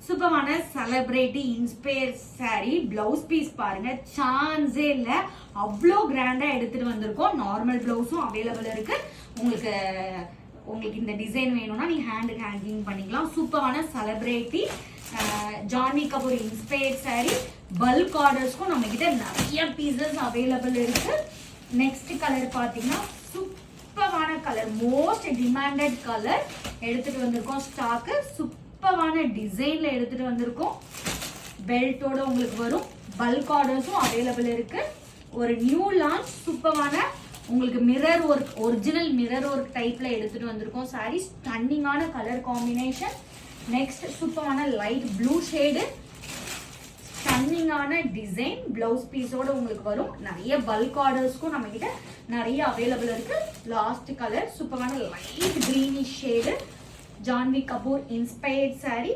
சூப்பரான celebrity inspire saree blouse piece பாருங்க, சான்ஸே இல்ல, அவ்வளோ கிராண்டா எடுத்துட்டு வந்திருக்கோம். நார்மல் பிளவுஸும் அவைலபிள் இருக்கு. உங்களுக்கு இந்த டிசைன் வேணும்னா நீங்க ஹேண்டுக்கு ஹேங்கிங் பண்ணிக்கலாம். சூப்பரான celebrity Janhvi Kapoor inspire saree bulk ஆர்டர்ஸ்க்கும் நம்ம கிட்ட நிறைய பீசஸ் அவைலபிள் இருக்கு. நெக்ஸ்ட் கலர் பாத்தீங்கன்னா சூப்பரான கலர், மோஸ்ட் டிமாண்டட் கலர் எடுத்துட்டு வந்திருக்கோம். ஸ்டாக்கு சூப்பரான டிசைன்ல எடுத்துட்டு வந்திருக்கோம். பெல்ட்டோட உங்களுக்கு வரும். பல்க் ஆர்டர்ஸும் அவைலபிள் இருக்கு. ஒரு நியூ லான்ச் சூப்பரான உங்களுக்கு mirror work, original mirror work டைப்ல எடுத்துட்டு வந்திருக்கோம். சாரி ஸ்டன்னிங்கான கலர் காம்பினேஷன். நெக்ஸ்ட் சூப்பரான லைட் ப்ளூ ஷேடு, ஸ்டன்னிங்கான டிசைன், பிளவுஸ் பீஸோட உங்களுக்கு வரும். நிறைய பல்க் ஆர்டர்ஸ்க்கும் நம்ம கிட்ட நிறைய அவைலபிள் இருக்கு. லாஸ்ட் கலர் சூப்பரான light greenish shade, Janhvi Kapoor inspired sorry.